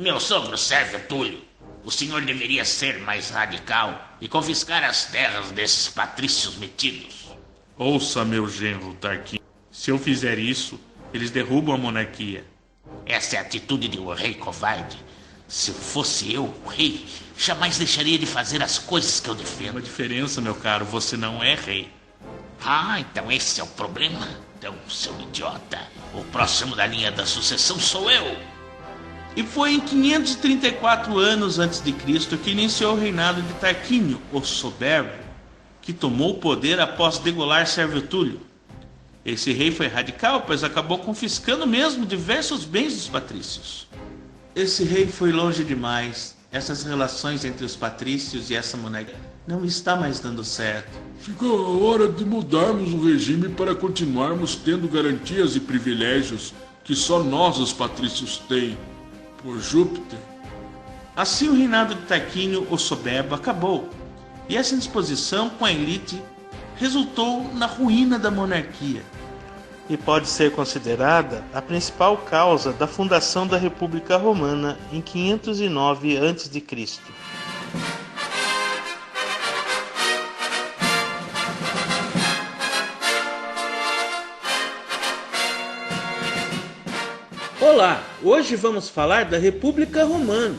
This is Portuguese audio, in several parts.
Meu sogro Sérvio Túlio, o senhor deveria ser mais radical e confiscar as terras desses patrícios metidos. Ouça, meu genro Tarquínio. Se eu fizer isso, eles derrubam a monarquia. Essa é a atitude de um rei covarde. Se fosse eu, o rei, jamais deixaria de fazer as coisas que eu defendo. Uma diferença, meu caro, você não é rei. Ah, então esse é o problema? Então, seu idiota, o próximo da linha da sucessão sou eu. E foi em 534 anos antes de Cristo que iniciou o reinado de Tarquínio, o Soberbo, que tomou o poder após degolar Sérvio Túlio. Esse rei foi radical, pois acabou confiscando mesmo diversos bens dos patrícios. Esse rei foi longe demais. Essas relações entre os patrícios e essa monarquia não está mais dando certo. Chegou a hora de mudarmos o regime para continuarmos tendo garantias e privilégios que só nós, os patrícios, têm. Por Júpiter. Assim o reinado de Tarquínio, o Soberbo, acabou. E essa indisposição com a elite resultou na ruína da monarquia. E pode ser considerada a principal causa da fundação da República Romana em 509 a.C. Olá, hoje vamos falar da República Romana,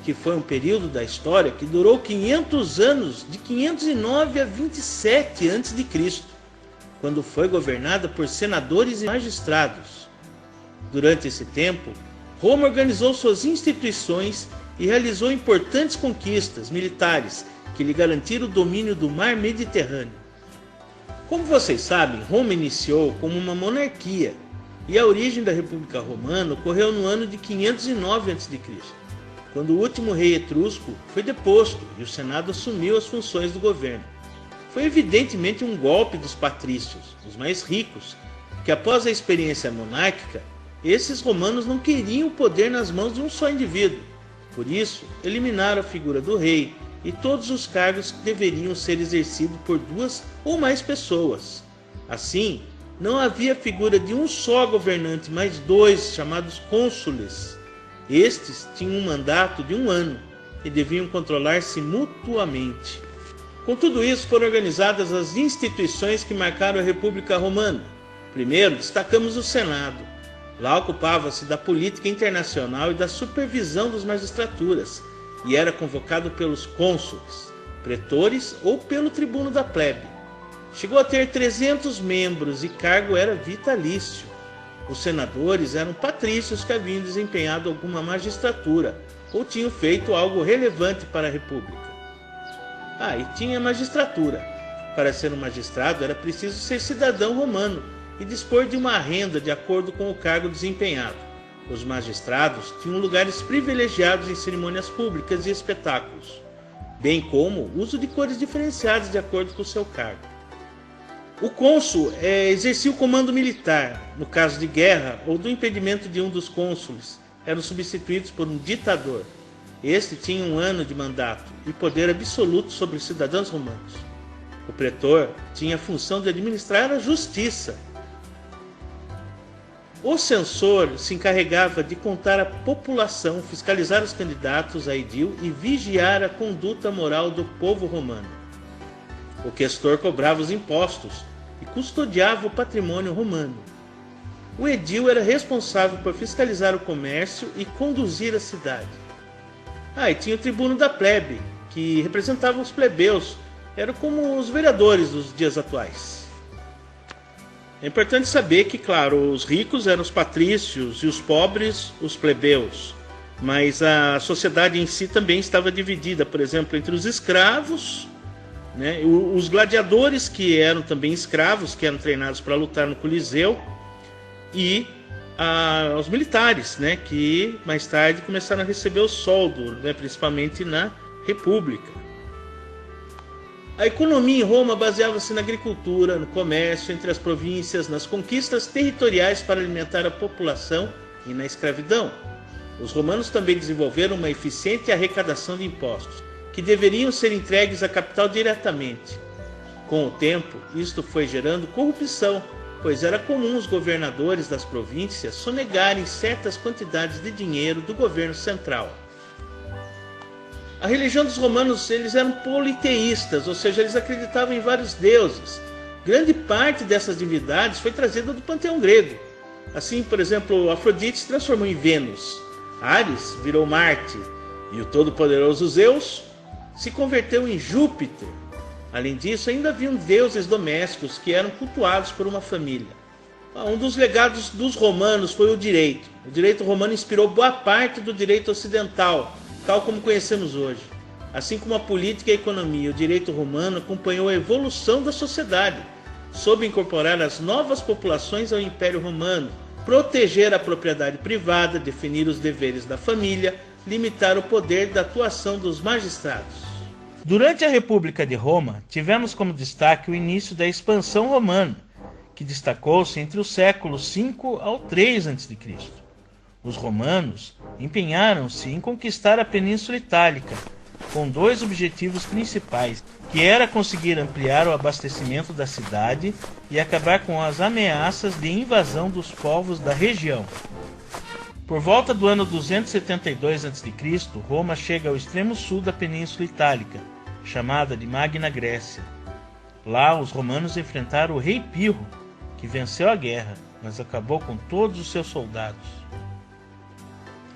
que foi um período da história que durou 500 anos, de 509 a 27 a.C., quando foi governada por senadores e magistrados. Durante esse tempo, Roma organizou suas instituições e realizou importantes conquistas militares que lhe garantiram o domínio do mar Mediterrâneo. Como vocês sabem, Roma iniciou como uma monarquia, e a origem da República Romana ocorreu no ano de 509 a.C., quando o último rei etrusco foi deposto e o Senado assumiu as funções do governo. Foi evidentemente um golpe dos patrícios, os mais ricos, que após a experiência monárquica, esses romanos não queriam o poder nas mãos de um só indivíduo. Por isso, eliminaram a figura do rei e todos os cargos que deveriam ser exercidos por duas ou mais pessoas. Assim, não havia figura de um só governante, mas dois, chamados cônsules. Estes tinham um mandato de 1 ano e deviam controlar-se mutuamente. Com tudo isso, foram organizadas as instituições que marcaram a República Romana. Primeiro, destacamos o Senado. Lá ocupava-se da política internacional e da supervisão das magistraturas, e era convocado pelos cônsules, pretores ou pelo tribuno da plebe. Chegou a ter 300 membros e cargo era vitalício. Os senadores eram patrícios que haviam desempenhado alguma magistratura ou tinham feito algo relevante para a República. E tinha a magistratura. Para ser um magistrado era preciso ser cidadão romano e dispor de uma renda de acordo com o cargo desempenhado. Os magistrados tinham lugares privilegiados em cerimônias públicas e espetáculos, bem como uso de cores diferenciadas de acordo com o seu cargo. O cônsul exercia o comando militar. No caso de guerra ou do impedimento de um dos cônsules, eram substituídos por um ditador. Este tinha 1 ano de mandato e poder absoluto sobre os cidadãos romanos. O pretor tinha a função de administrar a justiça. O censor se encarregava de contar a população, fiscalizar os candidatos a edil e vigiar a conduta moral do povo romano. O questor cobrava os impostos e custodiava o patrimônio romano. O edil era responsável por fiscalizar o comércio e conduzir a cidade. E tinha o tribuno da plebe, que representava os plebeus, eram como os vereadores dos dias atuais. É importante saber que, claro, os ricos eram os patrícios e os pobres, os plebeus. Mas a sociedade em si também estava dividida, por exemplo, entre os escravos, os gladiadores, que eram também escravos, que eram treinados para lutar no Coliseu, e os militares, que mais tarde começaram a receber o soldo, principalmente na República. A economia em Roma baseava-se na agricultura, no comércio entre as províncias, nas conquistas territoriais para alimentar a população e na escravidão. Os romanos também desenvolveram uma eficiente arrecadação de impostos, que deveriam ser entregues à capital diretamente. Com o tempo, isto foi gerando corrupção pois era comum os governadores das províncias sonegarem certas quantidades de dinheiro do governo central. A religião dos romanos, eles eram politeístas, ou seja, eles acreditavam em vários deuses. Grande parte dessas divindades foi trazida do panteão grego. Assim, por exemplo, Afrodite se transformou em Vênus, Ares virou Marte e o todo-poderoso Zeus se converteu em Júpiter. Além disso, ainda haviam deuses domésticos que eram cultuados por uma família. Um dos legados dos romanos foi o direito. O direito romano inspirou boa parte do direito ocidental, tal como conhecemos hoje. Assim como a política e a economia, o direito romano acompanhou a evolução da sociedade, soube incorporar as novas populações ao Império Romano, proteger a propriedade privada, definir os deveres da família, limitar o poder da atuação dos magistrados. Durante a República de Roma, tivemos como destaque o início da expansão romana, que destacou-se entre os séculos V ao III a.C. Os romanos empenharam-se em conquistar a Península Itálica, com dois objetivos principais, que era conseguir ampliar o abastecimento da cidade e acabar com as ameaças de invasão dos povos da região. Por volta do ano 272 a.C., Roma chega ao extremo sul da Península Itálica, chamada de Magna Grécia. Lá, os romanos enfrentaram o rei Pirro, que venceu a guerra, mas acabou com todos os seus soldados.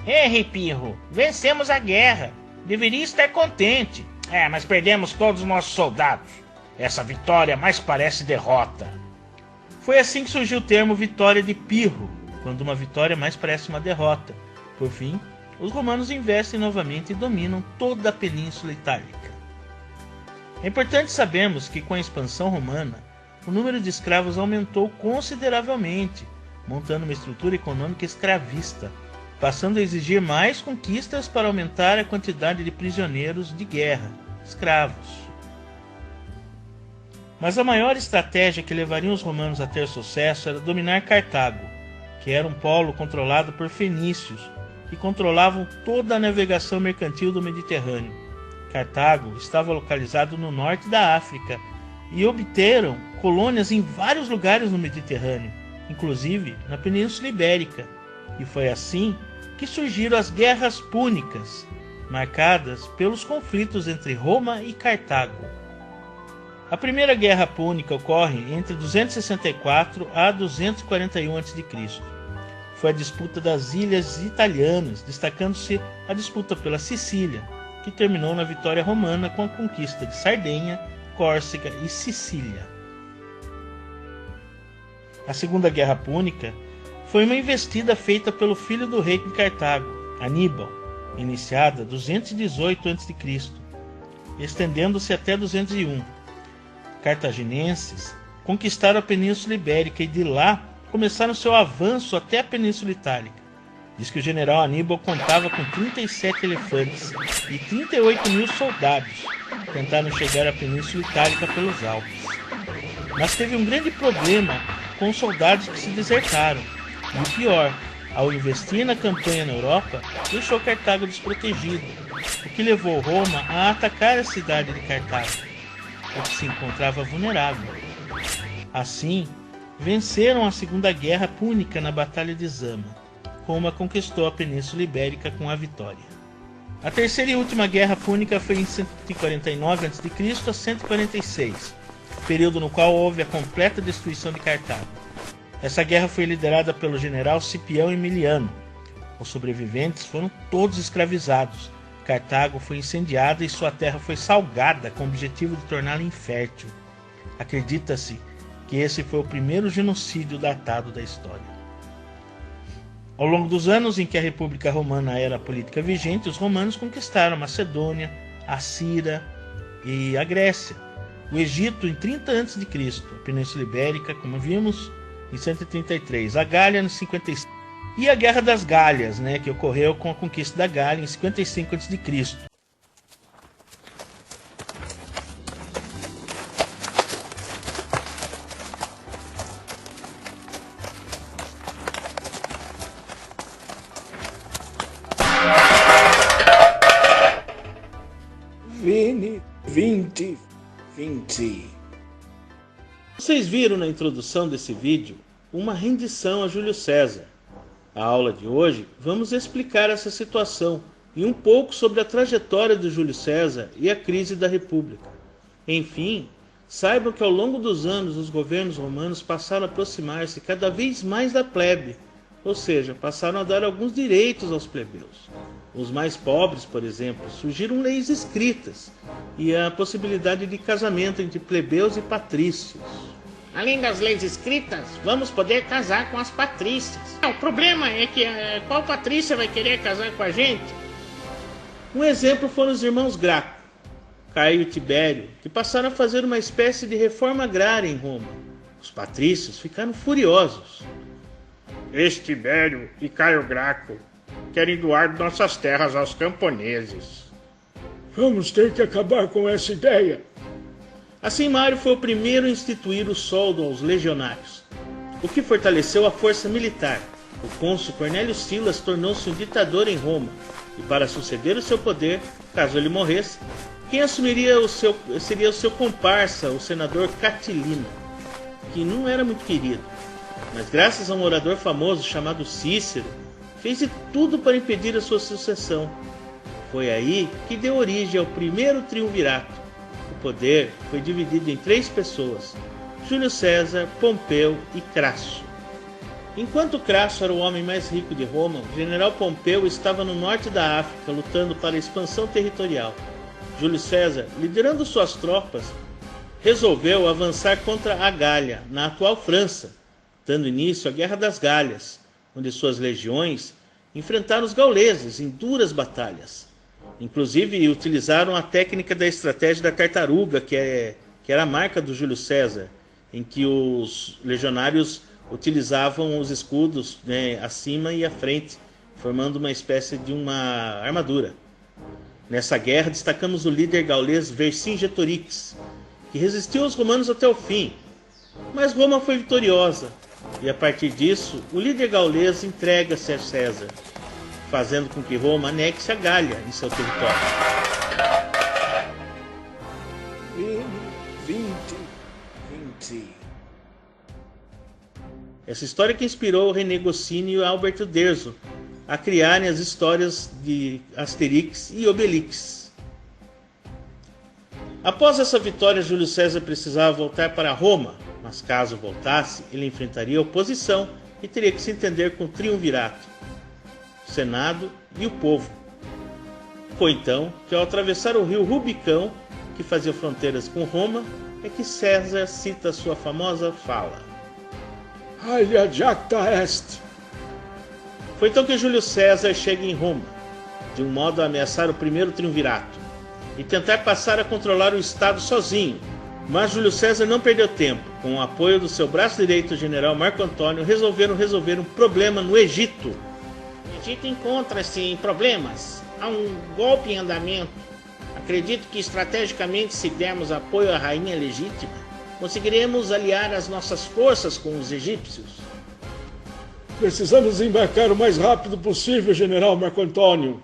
Rei Pirro, vencemos a guerra. Deveria estar contente. Mas perdemos todos os nossos soldados. Essa vitória mais parece derrota. Foi assim que surgiu o termo vitória de Pirro, quando uma vitória mais parece uma derrota. Por fim, os romanos investem novamente e dominam toda a Península Itálica. É importante sabermos que com a expansão romana, o número de escravos aumentou consideravelmente, montando uma estrutura econômica escravista, passando a exigir mais conquistas para aumentar a quantidade de prisioneiros de guerra, escravos. Mas a maior estratégia que levaria os romanos a ter sucesso era dominar Cartago, que era um polo controlado por fenícios, que controlavam toda a navegação mercantil do Mediterrâneo. Cartago estava localizado no norte da África e obteram colônias em vários lugares no Mediterrâneo, inclusive na Península Ibérica, e foi assim que surgiram as Guerras Púnicas, marcadas pelos conflitos entre Roma e Cartago. A primeira Guerra Púnica ocorre entre 264 a 241 a.C. Foi a disputa das ilhas italianas, destacando-se a disputa pela Sicília, que terminou na vitória romana com a conquista de Sardenha, Córcega e Sicília. A Segunda Guerra Púnica foi uma investida feita pelo filho do rei de Cartago, Aníbal, iniciada 218 a.C., estendendo-se até 201. Cartaginenses conquistaram a Península Ibérica e de lá começaram seu avanço até a Península Itálica. Diz que o general Aníbal contava com 37 elefantes e 38.000 soldados. Tentaram chegar à Península Itálica pelos Alpes. Mas teve um grande problema com os soldados que se desertaram. E o pior, ao investir na campanha na Europa, deixou Cartago desprotegido, o que levou Roma a atacar a cidade de Cartago, o que se encontrava vulnerável. Assim, venceram a Segunda Guerra Púnica na Batalha de Zama. Roma conquistou a Península Ibérica com a vitória. A terceira e última Guerra Púnica foi em 149 a.C. a 146, período no qual houve a completa destruição de Cartago. Essa guerra foi liderada pelo general Cipião Emiliano. Os sobreviventes foram todos escravizados. Cartago foi incendiada e sua terra foi salgada com o objetivo de torná-la infértil. Acredita-se que esse foi o primeiro genocídio datado da história. Ao longo dos anos em que a República Romana era a política vigente, os romanos conquistaram a Macedônia, a Síria e a Grécia, o Egito em 30 a.C., a Península Ibérica, como vimos, em 133, a Gália em 55 e a Guerra das Gálias, que ocorreu com a conquista da Gália em 55 a.C. Vocês viram na introdução desse vídeo uma rendição a Júlio César. A aula de hoje vamos explicar essa situação e um pouco sobre a trajetória de Júlio César e a crise da República. Enfim, saibam que ao longo dos anos os governos romanos passaram a aproximar-se cada vez mais da plebe, ou seja, passaram a dar alguns direitos aos plebeus. Os mais pobres, por exemplo, surgiram leis escritas e a possibilidade de casamento entre plebeus e patrícios. Além das leis escritas, vamos poder casar com as patrícias. O problema é que qual patrícia vai querer casar com a gente? Um exemplo foram os irmãos Graco, Caio e Tibério, que passaram a fazer uma espécie de reforma agrária em Roma. Os patrícios ficaram furiosos. Este Tibério e Caio Graco querem doar nossas terras aos camponeses. Vamos ter que acabar com essa ideia. Assim, Mário foi o primeiro a instituir o soldo aos legionários, o que fortaleceu a força militar. O cônsul Cornélio Silas tornou-se um ditador em Roma, e para suceder o seu poder, caso ele morresse, quem assumiria seria o seu comparsa, o senador Catilina, que não era muito querido, mas graças a um orador famoso chamado Cícero, fez de tudo para impedir a sua sucessão. Foi aí que deu origem ao primeiro triunvirato. O poder foi dividido em 3 pessoas: Júlio César, Pompeu e Crasso. Enquanto Crasso era o homem mais rico de Roma, o general Pompeu estava no norte da África lutando para a expansão territorial. Júlio César, liderando suas tropas, resolveu avançar contra a Gália, na atual França, dando início à Guerra das Galhas, onde suas legiões enfrentaram os gauleses em duras batalhas. Inclusive utilizaram a técnica da estratégia da tartaruga, que era a marca do Júlio César, em que os legionários utilizavam os escudos, acima e à frente, formando uma espécie de uma armadura. Nessa guerra destacamos o líder gaulês Vercingetorix, que resistiu aos romanos até o fim, mas Roma foi vitoriosa, e a partir disso o líder gaulês entrega-se a César, fazendo com que Roma anexe a Gália em seu território. 20. Essa história que inspirou René Goscinny e Alberto Uderzo a criarem as histórias de Asterix e Obelix. Após essa vitória, Júlio César precisava voltar para Roma, mas caso voltasse, ele enfrentaria a oposição e teria que se entender com o triunvirato, o Senado e o povo. Foi então que, ao atravessar o rio Rubicão, que fazia fronteiras com Roma, é que César cita sua famosa fala: Alia jacta est. Foi então que Júlio César chega em Roma, de um modo a ameaçar o primeiro triunvirato e tentar passar a controlar o Estado sozinho. Mas Júlio César não perdeu tempo. Com o apoio do seu braço direito, o general Marco Antônio, resolveram resolver um problema no Egito. O Egito encontra-se em problemas. Há um golpe em andamento. Acredito que estrategicamente, se dermos apoio à rainha legítima, conseguiremos aliar as nossas forças com os egípcios. Precisamos embarcar o mais rápido possível, general Marco Antônio.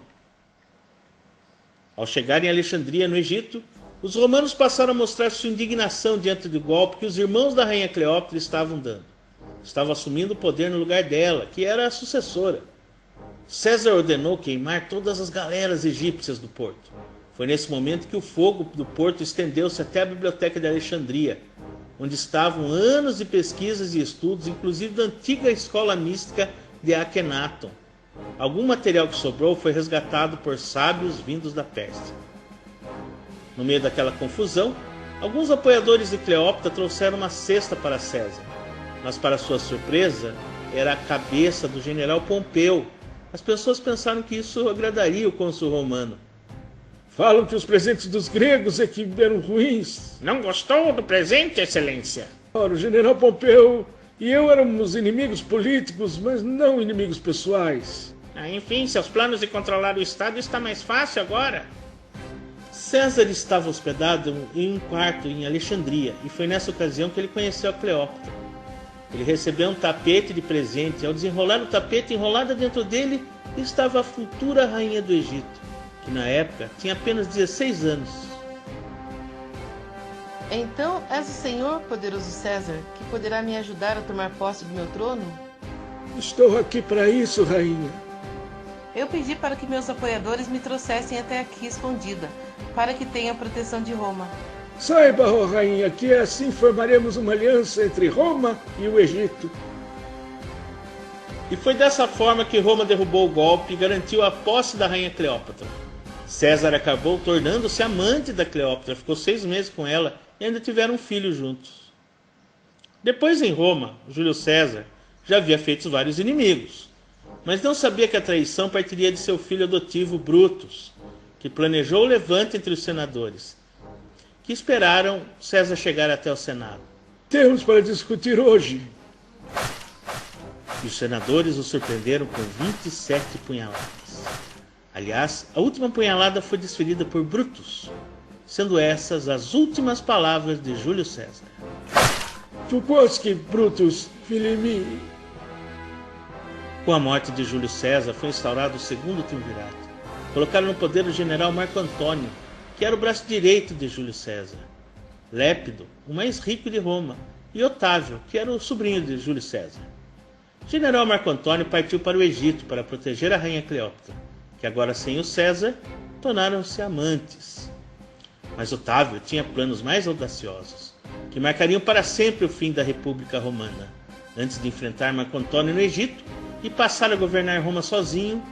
Ao chegar em Alexandria, no Egito, os romanos passaram a mostrar sua indignação diante do golpe que os irmãos da rainha Cleópatra estavam dando. Estavam assumindo o poder no lugar dela, que era a sucessora. César ordenou queimar todas as galeras egípcias do porto. Foi nesse momento que o fogo do porto estendeu-se até a biblioteca de Alexandria, onde estavam anos de pesquisas e estudos, inclusive da antiga escola mística de Akhenaton. Algum material que sobrou foi resgatado por sábios vindos da Pérsia. No meio daquela confusão, alguns apoiadores de Cleópatra trouxeram uma cesta para César, mas para sua surpresa, era a cabeça do general Pompeu. As pessoas pensaram que isso agradaria o cônsul romano. Falam que os presentes dos gregos é que eram ruins. Não gostou do presente, excelência? Ora, o general Pompeu e eu éramos inimigos políticos, mas não inimigos pessoais. Enfim, seus planos de controlar o Estado está mais fácil agora. César estava hospedado em um quarto em Alexandria, e foi nessa ocasião que ele conheceu a Cleópatra. Ele recebeu um tapete de presente, e ao desenrolar o tapete, enrolada dentro dele, estava a futura rainha do Egito, que na época tinha apenas 16 anos. Então és o Senhor, poderoso César, que poderá me ajudar a tomar posse do meu trono? Estou aqui para isso, rainha. Eu pedi para que meus apoiadores me trouxessem até aqui escondida, para que tenha a proteção de Roma. Saiba, ó rainha, que assim formaremos uma aliança entre Roma e o Egito. E foi dessa forma que Roma derrubou o golpe e garantiu a posse da rainha Cleópatra. César acabou tornando-se amante da Cleópatra, ficou 6 meses com ela e ainda tiveram um filho juntos. Depois, em Roma, Júlio César já havia feito vários inimigos, mas não sabia que a traição partiria de seu filho adotivo Brutus, que planejou o levante entre os senadores, que esperaram César chegar até o Senado. Temos para discutir hoje. E os senadores o surpreenderam com 27 punhaladas. Aliás, a última punhalada foi desferida por Brutus, sendo essas as últimas palavras de Júlio César. Fucoski, Brutus, Filimi. Com a morte de Júlio César foi instaurado o segundo triunvirato. Colocaram no poder o general Marco Antônio, que era o braço direito de Júlio César, Lépido, o mais rico de Roma, e Otávio, que era o sobrinho de Júlio César. O general Marco Antônio partiu para o Egito para proteger a rainha Cleópatra, que agora sem o César tornaram-se amantes. Mas Otávio tinha planos mais audaciosos, que marcariam para sempre o fim da República Romana. Antes de enfrentar Marco Antônio no Egito e passar a governar Roma sozinho,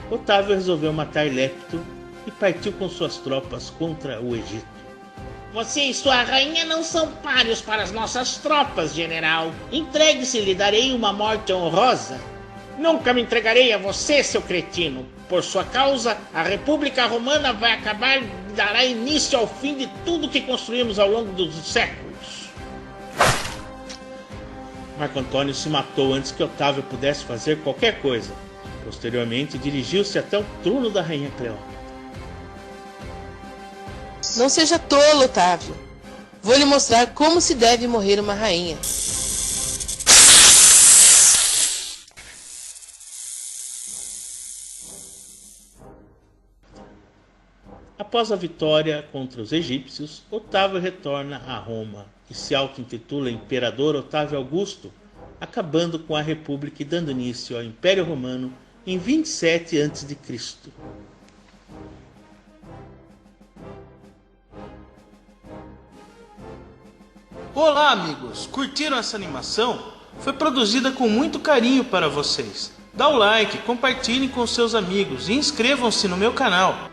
Otávio resolveu matar Lépido e partiu com suas tropas contra o Egito. Você e sua rainha não são páreos para as nossas tropas, general. Entregue-se e lhe darei uma morte honrosa. Nunca me entregarei a você, seu cretino. Por sua causa, a República Romana vai acabar e dará início ao fim de tudo que construímos ao longo dos séculos. Marco Antônio se matou antes que Otávio pudesse fazer qualquer coisa. Posteriormente, dirigiu-se até o trono da rainha Cleópatra. Não seja tolo, Otávio. Vou lhe mostrar como se deve morrer uma rainha. Após a vitória contra os egípcios, Otávio retorna a Roma e se auto-intitula Imperador Otávio Augusto, acabando com a República e dando início ao Império Romano em 27 a.C. Olá, amigos! Curtiram essa animação? Foi produzida com muito carinho para vocês. Dá o like, compartilhem com seus amigos e inscrevam-se no meu canal.